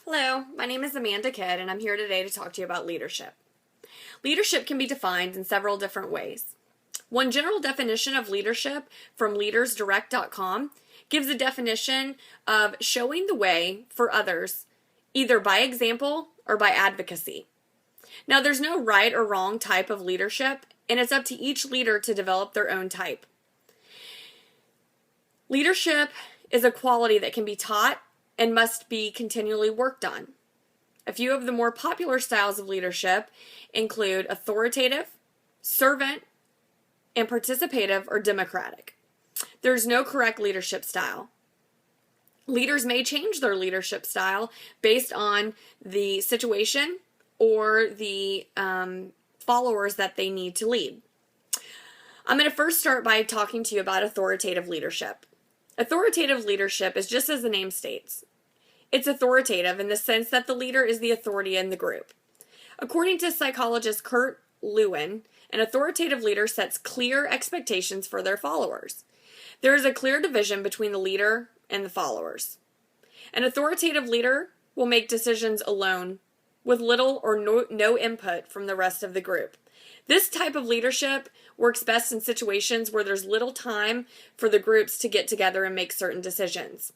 Hello, my name is Amanda Kidd, and I'm here today to talk to you about leadership. Leadership can be defined in several different ways. One general definition of leadership from leadersdirect.com gives a definition of showing the way for others, either by example or by advocacy. Now, there's no right or wrong type of leadership, and it's up to each leader to develop their own type. Leadership is a quality that can be taught and must be continually worked on. A few of the more popular styles of leadership include authoritative, servant, and participative or democratic. There's no correct leadership style. Leaders may change their leadership style based on the situation or the followers that they need to lead. I'm going to first start by talking to you about authoritative leadership. Authoritative leadership is just as the name states. It's authoritative in the sense that the leader is the authority in the group. According to psychologist Kurt Lewin, an authoritative leader sets clear expectations for their followers. There is a clear division between the leader and the followers. An authoritative leader will make decisions alone with little or no input from the rest of the group. This type of leadership works best in situations where there's little time for the groups to get together and make certain decisions.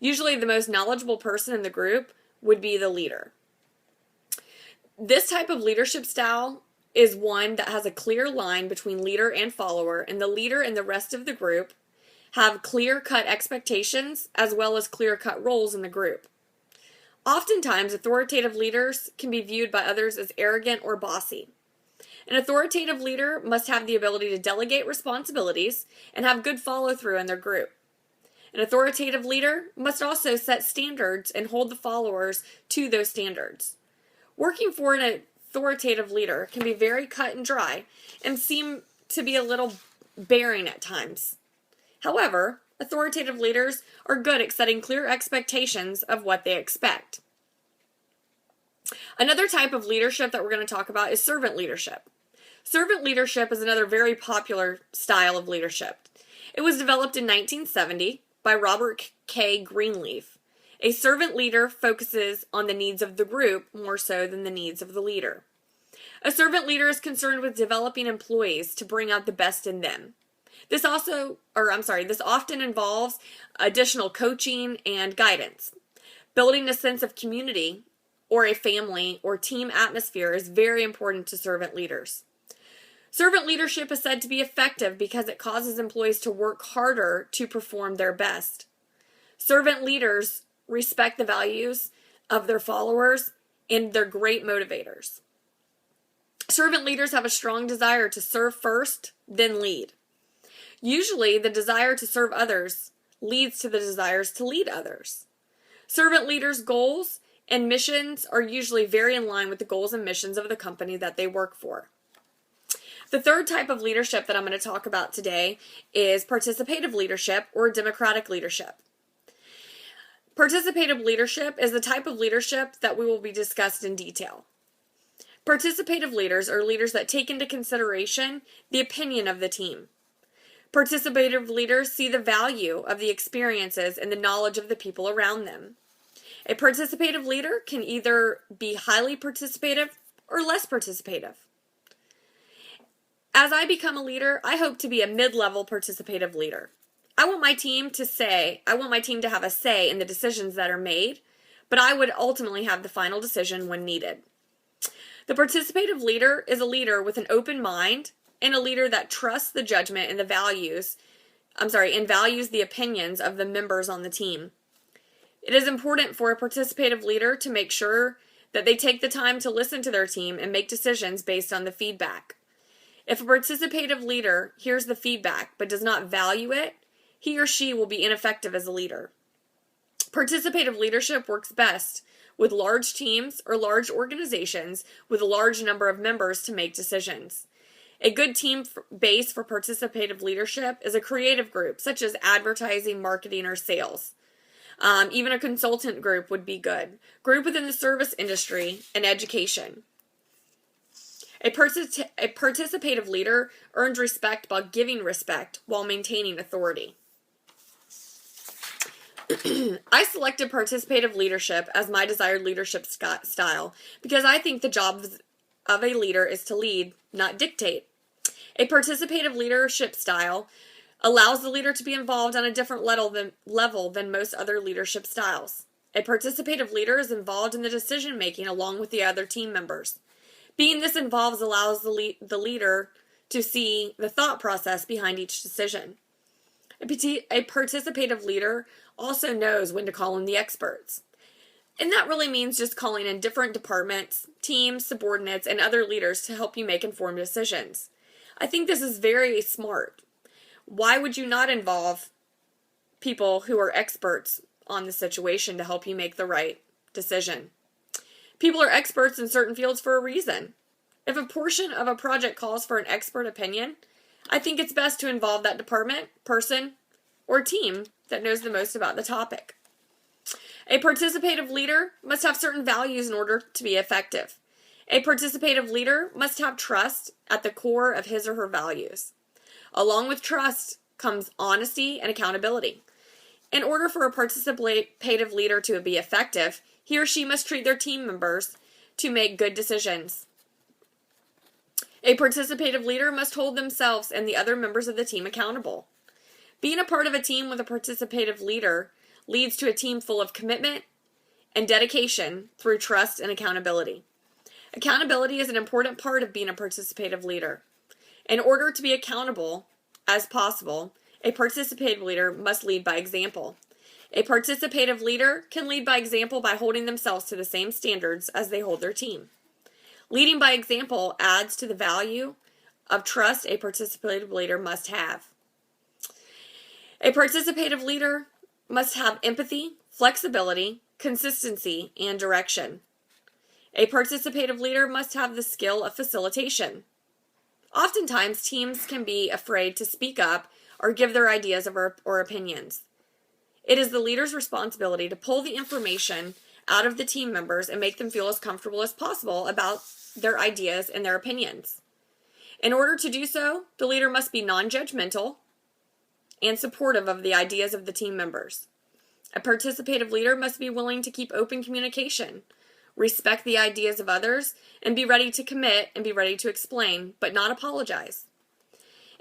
Usually the most knowledgeable person in the group would be the leader. This type of leadership style is one that has a clear line between leader and follower, and the leader and the rest of the group have clear-cut expectations as well as clear-cut roles in the group. Oftentimes, authoritative leaders can be viewed by others as arrogant or bossy. An authoritative leader must have the ability to delegate responsibilities and have good follow-through in their group. An authoritative leader must also set standards and hold the followers to those standards. Working for an authoritative leader can be very cut and dry and seem to be a little bearing at times. However, authoritative leaders are good at setting clear expectations of what they expect. Another type of leadership that we're going to talk about is servant leadership. Servant leadership is another very popular style of leadership. It was developed in 1970 by Robert K. Greenleaf. A servant leader focuses on the needs of the group more so than the needs of the leader. A servant leader is concerned with developing employees to bring out the best in them. This often involves additional coaching and guidance. Building a sense of community or a family or team atmosphere is very important to servant leaders. Servant leadership is said to be effective because it causes employees to work harder to perform their best. Servant leaders respect the values of their followers and they're great motivators. Servant leaders have a strong desire to serve first, then lead. Usually, the desire to serve others leads to the desires to lead others. Servant leaders' goals and missions are usually very in line with the goals and missions of the company that they work for. The third type of leadership that I'm going to talk about today is participative leadership or democratic leadership. Participative leadership is the type of leadership that we will be discussed in detail. Participative leaders are leaders that take into consideration the opinion of the team. Participative leaders see the value of the experiences and the knowledge of the people around them. A participative leader can either be highly participative or less participative. As I become a leader, I hope to be a mid-level participative leader. I want my team to have a say in the decisions that are made, but I would ultimately have the final decision when needed. The participative leader is a leader with an open mind and a leader that trusts the judgment and values the opinions of the members on the team. It is important for a participative leader to make sure that they take the time to listen to their team and make decisions based on the feedback. If a participative leader hears the feedback but does not value it, he or she will be ineffective as a leader. Participative leadership works best with large teams or large organizations with a large number of members to make decisions. A good team base for participative leadership is a creative group, such as advertising, marketing, or sales. Even a consultant group would be good. Group within the service industry and education. A participative leader earns respect by giving respect while maintaining authority. I selected participative leadership as my desired leadership style because I think the job of a leader is to lead, not dictate. A participative leadership style allows the leader to be involved on a different level than most other leadership styles. A participative leader is involved in the decision making along with the other team members. Being this involved allows the leader to see the thought process behind each decision. A participative leader also knows when to call in the experts. And that really means just calling in different departments, teams, subordinates, and other leaders to help you make informed decisions. I think this is very smart. Why would you not involve people who are experts on the situation to help you make the right decision? People are experts in certain fields for a reason. If a portion of a project calls for an expert opinion, I think it's best to involve that department, person, or team that knows the most about the topic. A participative leader must have certain values in order to be effective. A participative leader must have trust at the core of his or her values. Along with trust comes honesty and accountability. In order for a participative leader to be effective, he or she must treat their team members to make good decisions. A participative leader must hold themselves and the other members of the team accountable. Being a part of a team with a participative leader leads to a team full of commitment and dedication through trust and accountability. Accountability is an important part of being a participative leader. In order to be accountable as possible, a participative leader must lead by example. A participative leader can lead by example by holding themselves to the same standards as they hold their team. Leading by example adds to the value of trust a participative leader must have. A participative leader must have empathy, flexibility, consistency, and direction. A participative leader must have the skill of facilitation. Oftentimes, teams can be afraid to speak up or give their ideas or opinions. It is the leader's responsibility to pull the information out of the team members and make them feel as comfortable as possible about their ideas and their opinions. In order to do so, the leader must be non-judgmental and supportive of the ideas of the team members. A participative leader must be willing to keep open communication, respect the ideas of others, and be ready to commit and be ready to explain, but not apologize.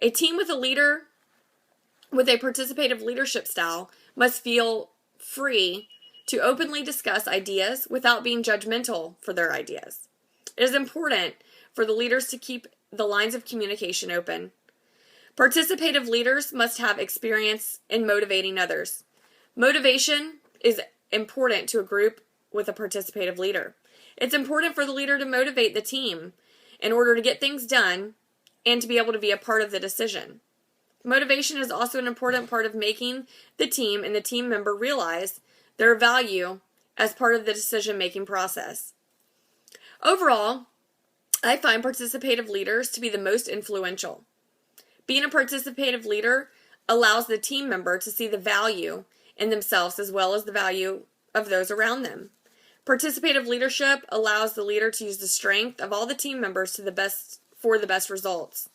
A team with a leader with a participative leadership style must feel free to openly discuss ideas without being judgmental for their ideas. It is important for the leaders to keep the lines of communication open. Participative leaders must have experience in motivating others. Motivation is important to a group with a participative leader. It's important for the leader to motivate the team in order to get things done and to be able to be a part of the decision. Motivation is also an important part of making the team and the team member realize their value as part of the decision-making process. Overall, I find participative leaders to be the most influential. Being a participative leader allows the team member to see the value in themselves as well as the value of those around them. Participative leadership allows the leader to use the strength of all the team members for the best results.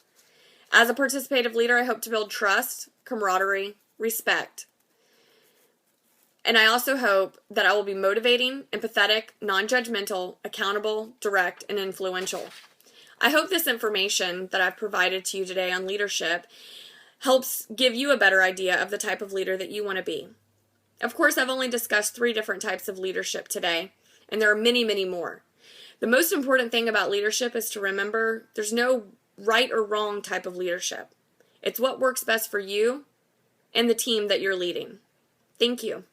As a participative leader, I hope to build trust, camaraderie, respect. And I also hope that I will be motivating, empathetic, non-judgmental, accountable, direct, and influential. I hope this information that I've provided to you today on leadership helps give you a better idea of the type of leader that you want to be. Of course, I've only discussed 3 different types of leadership today, and there are many, many more. The most important thing about leadership is to remember there's no right or wrong type of leadership. It's what works best for you and the team that you're leading. Thank you.